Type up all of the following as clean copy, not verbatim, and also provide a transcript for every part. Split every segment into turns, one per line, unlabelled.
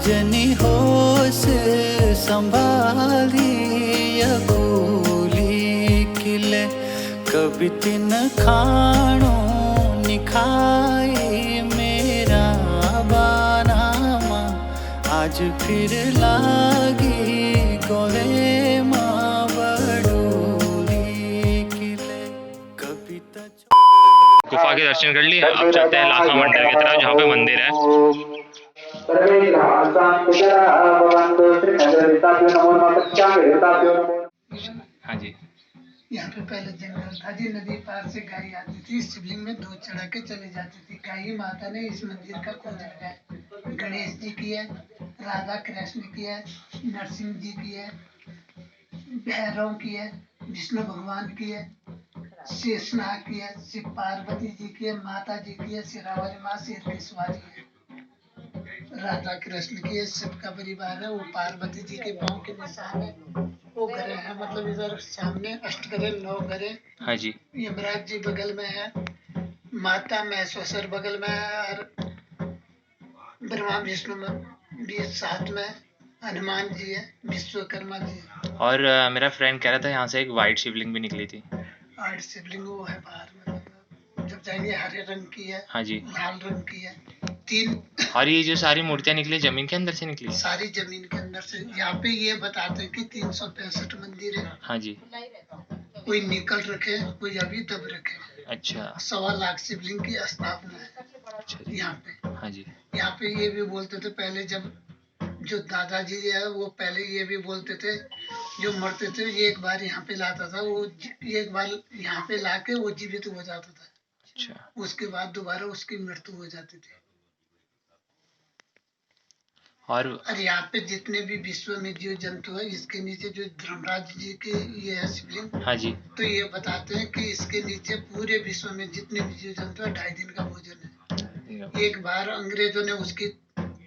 जनी होश संभाली अगूली किले कभी तिन खाणो निखाई मेरा बानामा आज फिर लागी गोरे माँ बड़ूली किले कभी
गुफा के दर्शन कर लिए। अब चलते हैं लाखा मंदिर की तरफ जहाँ पे मंदिर है। हाँ जी,
यहाँ पे पहले जंगल था जी, नदी पार से गाय आती थी, शिवलिंग में दूध चढ़ा के चली जाती थी। गाय माता ने इस मंदिर का खोज लगाया। गणेश जी की है, राधा कृष्ण की है, नरसिंह जी की है, भैरव की है, विष्णु भगवान की है, शेषनाग की है, शिव पार्वती जी की है, माता जी की है, शेरावाली माँ शेर की सवारी है, राधा कृष्ण की है, शिव का परिवार है, वो पार्वती जी के पाँव के निशान है, वो ग्रह है, मतलब इधर सामने अष्टग्रह 9 ग्रह।
हाँ जी,
यमराज जी बगल में है, माता महेश्वर बगल में है, और ब्रह्मा विष्णु में भी साथ में, हनुमान जी है, विश्वकर्मा जी है।
और मेरा फ्रेंड कह रहा था यहाँ से एक वाइट शिवलिंग भी निकली थी।
और शिवलिंग वो है बाहर में, जब जाएंगे हरे रंग की है,
हाँ जी,
लाल रंग की है, 3।
और ये जो सारी मूर्तियाँ निकली जमीन के अंदर से निकली?
सारी जमीन के अंदर से। यहाँ पे ये बताते हैं कि 365 मंदिर है।
हाँ जी,
कोई निकल रखे, कोई अभी तब रखे।
अच्छा,
1.25 लाख शिवलिंग की स्थापना है
अच्छा जी,
यहाँ पे।
हाँ जी,
यहाँ पे ये भी बोलते थे पहले, जब जो दादाजी है वो पहले ये भी बोलते थे, जो मरते थे एक बार यहाँ पे लाता था, वो एक बार यहाँ पे लाके वो जीवित हो जाता था,
अच्छा,
उसके बाद दोबारा उसकी मृत्यु हो जाती थी।
और
यहाँ पे जितने भी विश्व में जीव जंतु है, इसके नीचे जो धर्मराज जी के ये है शिवलिंग,
हाँ जी,
तो ये बताते हैं कि इसके नीचे पूरे विश्व में जितने भी जीव जंतु है 2.5 दिन का भोजन है। एक बार अंग्रेजों ने उसकी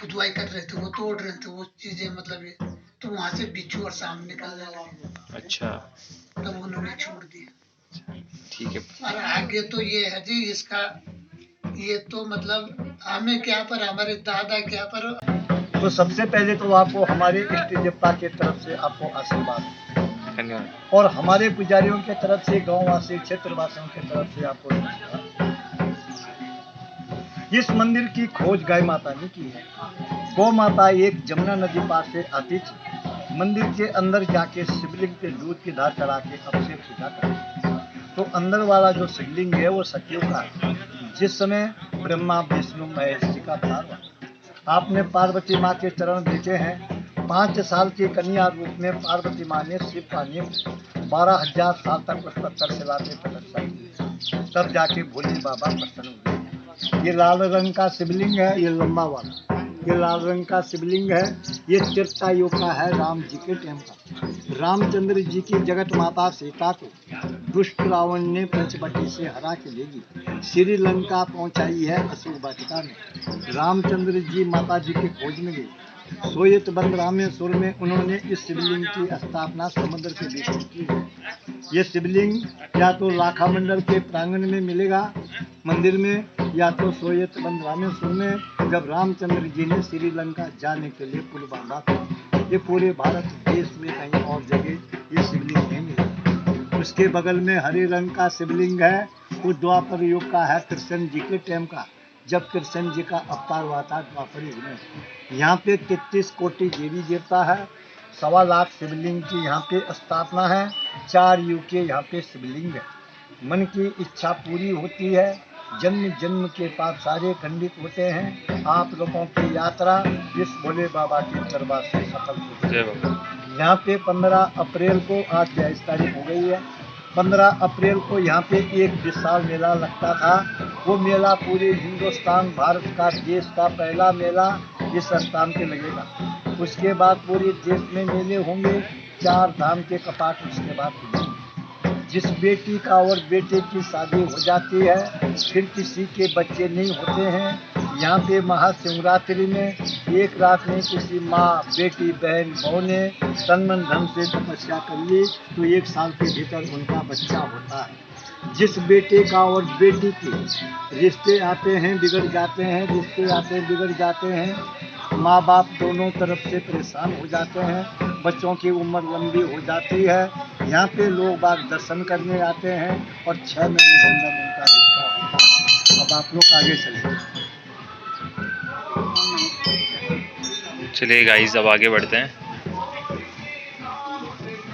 खुदवाई कर रहे थे, वो तोड़ रहे थे वो चीजें, मतलब ये तो वहां से बिच्छू और सांप निकलने लगे,
अच्छा,
तब उन्होंने छोड़ दिया।
ठीक है।
और आगे तो ये है जी, इसका ये तो मतलब हमें क्या पर, हमारे दादा क्या पर।
तो सबसे पहले तो आपको हमारे इष्ट देवता के तरफ से आपको आशीर्वाद,
धन्यवाद।
और हमारे पुजारियों के तरफ से, गांववासी क्षेत्रवासियों के तरफ से आपको नमस्कार। इस मंदिर की खोज गाय माता ने की है। गौ माता एक जमुना नदी पार से आती थी, मंदिर के अंदर जाके शिवलिंग पे दूध की धार चढ़ा के अपने पूजा करती। तो अंदर वाला जो शिवलिंग है वो सतयुग का है, जिस समय ब्रह्मा विष्णु महेश जी का अवतार हुआ। आपने पार्वती माँ के चरण देखे हैं। 5 साल की कन्या रूप में पार्वती माँ ने शिव का नियम 12,000 साल तक उस पत्थर से लाते तपस्या की, तब जाके भोले बाबा प्रसन्न हुए। ये लाल रंग का शिवलिंग है, ये लंबा वाला, ये लाल रंग का शिवलिंग है। ये त्रेतायुग का है, राम जी के टाइम का। रामचंद्र जी की जगत माता सीता को दुष्ट रावण ने पंचवटी से हरा के ले गई, श्रीलंका पहुंचाई है अशोक वाटिका में। रामचंद्र जी माता जी के खोज में गए, सोयत बंद रामेश्वर में उन्होंने इस शिवलिंग की स्थापना समुद्र के बीच में की है। ये शिवलिंग या तो लाखा मंडल के प्रांगण में मिलेगा मंदिर में, या तो सोयत बंद रामेश्वर में, जब रामचंद्र जी ने श्रीलंका जाने के लिए पुल बांधा था। ये पूरे भारत देश में कहीं और जगह ये शिवलिंग नहीं मिलेगा। उसके बगल में हरे रंग का शिवलिंग है, वो द्वापर युग का है, कृष्ण जी के टाइम का, जब कृष्ण जी का अवतार हुआ था द्वापर युग में। यहाँ पे 33 कोटि देवी देवता है, 1.25 लाख शिवलिंग की यहाँ पे स्थापना है। 4 युग के यहाँ पे शिवलिंग है। मन की इच्छा पूरी होती है, जन्म जन्म के पाप सारे खंडित होते हैं। आप लोगों की यात्रा इस भोले बाबा के दरबार से सफल होती है। यहाँ पे 15 अप्रैल को, आज 22 तारीख हो गई है, 15 अप्रैल को यहाँ पे एक विशाल मेला लगता था। वो मेला पूरे हिंदुस्तान भारत का देश का पहला मेला इस स्थान पे लगेगा। उसके बाद पूरे देश में मेले होंगे, 4 धाम के कपाट उसके बाद खुलेंगे। जिस बेटी का और बेटे की शादी हो जाती है, फिर किसी के बच्चे नहीं होते हैं, यहाँ पे महाशिवरात्रि में एक रात में किसी माँ, बेटी, बहन, बहू ने तन मन धन से तपस्या कर ली तो 1 साल के भीतर उनका बच्चा होता है। जिस बेटे का और बेटी के रिश्ते आते हैं बिगड़ जाते हैं, रिश्ते आते बिगड़ जाते हैं, माँ बाप दोनों तरफ से परेशान हो जाते हैं, बच्चों की उम्र लंबी हो जाती है। यहाँ पे लोग बाग दर्शन करने आते हैं और 6 महीने के अंदर उनका रिश्ता होता है। अब आप लोग आगे चलिए।
चलिए गाइस, अब आगे बढ़ते हैं।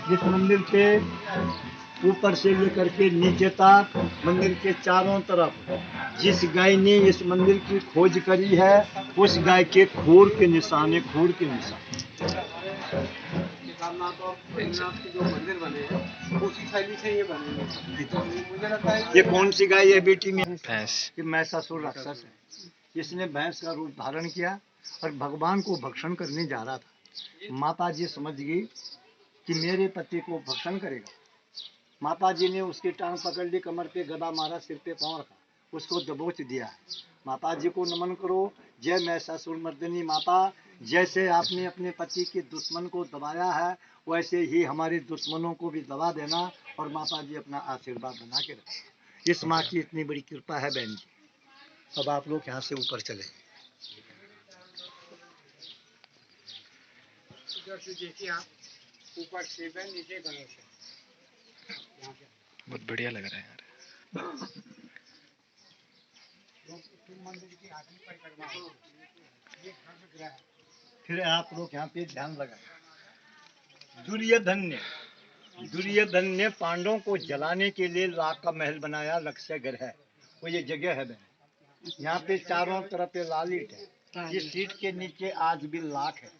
इस मंदिर के ऊपर से लेकर के नीचे तक मंदिर के चारों तरफ जिस गाय ने इस मंदिर की खोज करी है, उस गाय के खूर के निशान है, खूर के निशान। जो मंदिर बने हैं उसी शैली से ये बने हैं। मुझे लगता है ये कौन सी गाय है बेटी में?
भैंस।
कि महिषासुर राक्षस है, इसने भैंस का रूप धारण किया और भगवान को भक्षण करने जा रहा था। माता जी समझ गई कि मेरे पति को भक्षण करेगा। माता जी ने उसकी टांग पकड़ ली, कमर पे गदा मारा, सिर पे पांव रखा, उसको दबोच दिया है। माता जी को नमन करो, जय महिषासुर मर्दिनी माता। जैसे आपने अपने पति के दुश्मन को दबाया है, वैसे ही हमारे दुश्मनों को भी दबा देना और माता जी अपना आशीर्वाद बना के रखना। इस माँ की इतनी बड़ी कृपा है बहन जी। अब आप लोग यहाँ से ऊपर चले। देखिए आप ऊपर शिव है, नीचे गणेश है।
बहुत बढ़िया लग रहा है यार।
फिर आप लोग यहाँ पे ध्यान लगाए। दुर्योधन ने पांडवों को जलाने के लिए लाख का महल बनाया, लक्ष्य घर है वो ये जगह है बहन। यहाँ पे चारों तरफ पे लाल ईंट है, ये सीट के नीचे आज भी लाख है।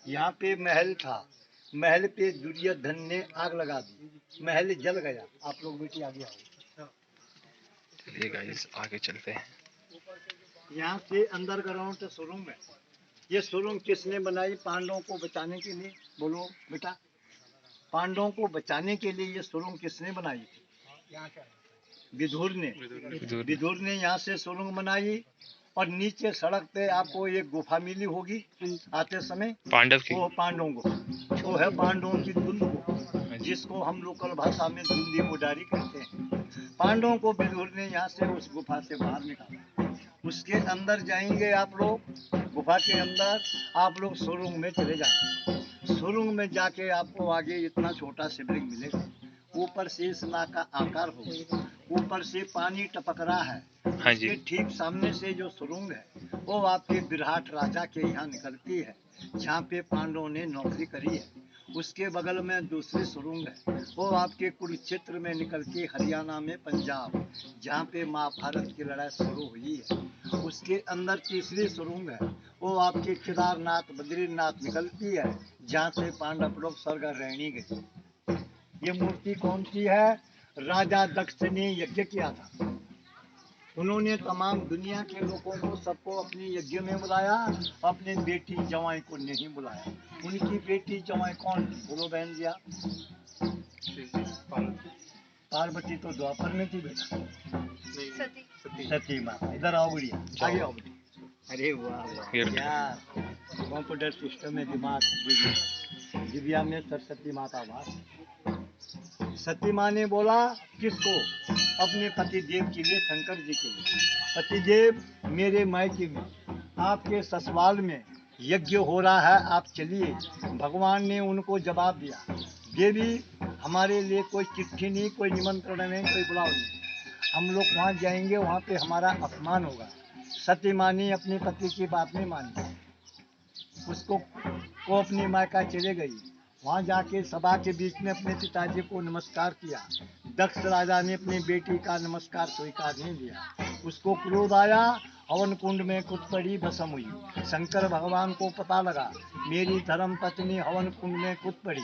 यहाँ पे महल था, महल पे दुर्योधन ने आग लगा दी, महल जल गया। आप लोग बेटी आगे आओ।
चलिए गाइस, आगे चलते हैं।
यहाँ से अंदर ग्राउंड सुरंग है। ये सुरंग किसने बनाई? पांडवों को बचाने के लिए। बोलो बेटा, पांडवों को बचाने के लिए ये सुरंग किसने बनाई थी? विदुर ने। विदुर ने यहाँ से सुरंग बनाई और नीचे सड़क पे आपको एक गुफा मिली होगी आते समय,
पांडव की।
वो पांडवों को, वो है पांडवों की धुंध को, जिसको हम लोकल भाषा में धुंधी बुडारी कहते हैं। पांडवों को विदुर ने यहाँ से उस गुफा से बाहर निकाला। उसके अंदर जाएंगे आप लोग, गुफा के अंदर आप लोग सुरंग में चले जाएंगे। सुरंग में जाके आपको आगे इतना छोटा शिवलिंग मिलेगा, ऊपर से इस नाक का आकार होगा, ऊपर से पानी टपक रहा है।
हाँ जी।
उसके ठीक सामने से जो सुरंग है वो आपके विराट राजा के यहाँ निकलती है, जहाँ पे पांडवों ने नौकरी करी है। उसके बगल में दूसरी सुरंग है, वो आपके कुरुक्षेत्र में निकल के हरियाणा में पंजाब, जहाँ पे महाभारत की लड़ाई शुरू हुई है। उसके अंदर तीसरी सुरंग है, वो आपके केदारनाथ बद्रीनाथ निकलती है, जहाँ से पांडव लोग स्वर्ग रहने गए। ये मूर्ति कौन सी है? राजा दक्ष ने यज्ञ किया था। उन्होंने तमाम दुनिया के लोगों को सबको अपने यज्ञ में बुलाया, अपने बेटी जवाई को नहीं बुलाया। उनकी बेटी जवाई कौन थी? बोलो बहन जी आप। पार्वती तो द्वापर में थी बेटा, सती माता। इधर आओ बढ़िया, आगे आओ बेटी। अरे वाह वाह, क्या कंप्यूटर सिस्टम में दिमाग। दिव्या में सरस्वती माता वास। सती माँ ने बोला किसको? अपने पति देव के लिए, शंकर जी के लिए। पति देव, मेरे मायके में आपके ससुराल में यज्ञ हो रहा है, आप चलिए। भगवान ने उनको जवाब दिया, देवी हमारे लिए कोई चिट्ठी नहीं, कोई निमंत्रण नहीं, कोई बुलाव नहीं, हम लोग वहाँ जाएंगे, वहाँ पे हमारा अपमान होगा। सती माँ ने अपने पति की बात नहीं मानी, उसको अपनी मायका चले गई। वहाँ जाके सभा के बीच में अपने पिताजी को नमस्कार किया। दक्ष राजा ने अपनी बेटी का नमस्कार स्वीकार नहीं किया, उसको क्रोध आया, हवन कुंड में कूद पड़ी, भस्म हुई। शंकर भगवान को पता लगा मेरी धर्म पत्नी हवन कुंड में कूद पड़ी,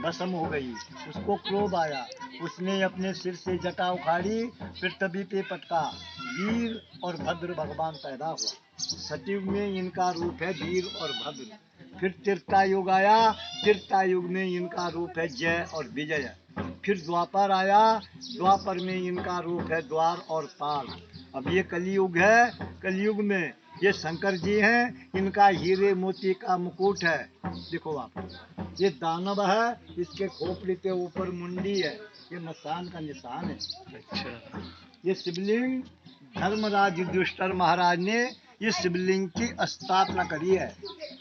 भस्म हो गई, उसको क्रोध आया, उसने अपने सिर से जटा उखाड़ी, पृथ्वी पे पटका, वीर और भद्र भगवान पैदा हुआ। सतयुग में इनका रूप है वीर और भद्र। फिर त्रेता युग आया, त्रेता युग में इनका रूप है जय और विजय। फिर द्वापर आया, द्वापर में इनका रूप है द्वार और पाल। अब ये कलयुग है, कलयुग में ये शंकर जी हैं, इनका हीरे मोती का मुकुट है। देखो आप, ये दानव है, इसके खोपड़ी के ऊपर मुंडी है, ये मसान का निशान है।
अच्छा।
ये शिवलिंग धर्मराज युधिष्ठिर महाराज ने इस शिवलिंग की स्थापना करी है।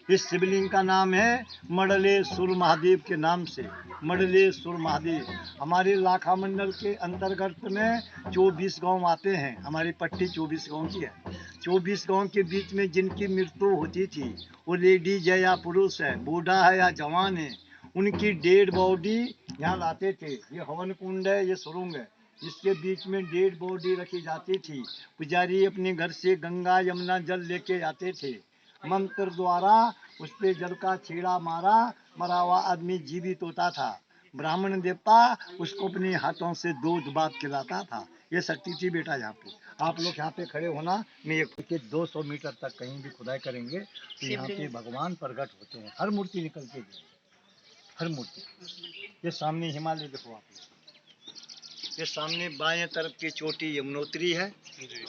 इस शिवलिंग का नाम है मडलेश्वर महादेव के नाम से, मडलेश्वर महादेव। हमारे लाखा मंडल के अंतर्गत में 24 गांव आते हैं। हमारी पट्टी 24 गांव की है। 24 गांव के बीच में जिनकी मृत्यु होती थी, वो लेडीज है या पुरुष है, बूढ़ा है या जवान है, उनकी डेड बॉडी यहाँ लाते थे। ये हवन कुंड है, ये सुरंग है, इसके बीच में डेड बॉडी रखी जाती थी। पुजारी अपने घर से गंगा यमुना जल लेके आते थे। मंत्र द्वारा उस पे जल का छेड़ा मारा, मरा हुआ आदमी जीवित होता था। ब्राह्मण देवता उसको अपने हाथों से दूध बात खिलाता था। ये शक्ति थी बेटा। यहाँ पे आप लोग यहाँ पे खड़े होना, मैं एक 200 मीटर तक कहीं भी खुदाई करेंगे तो यहाँ पे भगवान प्रकट होते हैं। हर मूर्ति निकल के गई, हर मूर्ति। ये सामने हिमालय देखो आप लोग, ये सामने बाएं तरफ की चोटी यमुनोत्री है।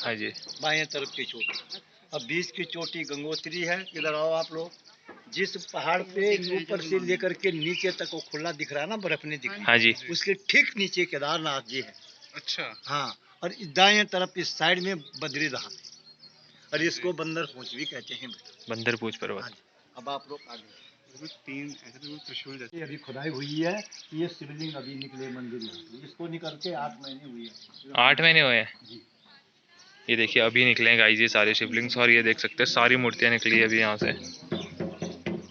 हाँ जी।
बाएं तरफ की चोटी, अब बीच की चोटी गंगोत्री है। इधर आओ आप लोग। जिस पहाड़ पे ऊपर से लेकर के नीचे तक वो खुला दिख रहा है ना, बर्फ नहीं दिख रही,
हाँ जी,
उसके ठीक नीचे केदारनाथ जी है।
अच्छा।
हाँ, और इस दाएं तरफ इस साइड में बद्रीनाथ है, और इसको बंदर पूंछ भी कहते हैं।
बंदर पूछ
हाँ
पर्वत।
जी। अब आप लोग आगे।
तीन ऐसे तो त्रिशूल जैसे
ये अभी खुदाई हुई है, ये शिवलिंग अभी निकले मंदिर में। इसको निकल के 8 महीने हुए हैं।
8 महीने हुए हैं।
जी।
ये देखिए अभी निकले हैं गाइस ये सारे शिवलिंग्स, और ये देख सकते हैं सारी मूर्तियां निकली है अभी यहाँ से,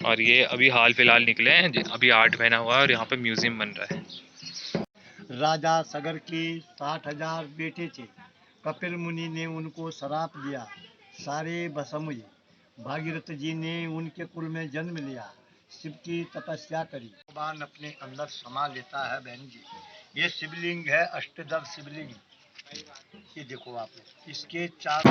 और ये अभी हाल फिलहाल निकले हैं। अभी 8 महीना हुआ है और यहाँ पे म्यूजियम बन रहा है।
राजा सगर के 60,000 बेटे थे। कपिल मुनि ने उनको श्राप दिया, सारे भस्म हुए। भागीरथ जी ने उनके कुल में जन्म लिया, शिव की तपस्या करी। भगवान अपने अंदर समा लेता है बहन जी। ये शिवलिंग है अष्टदल शिवलिंग। ये देखो आप, इसके 4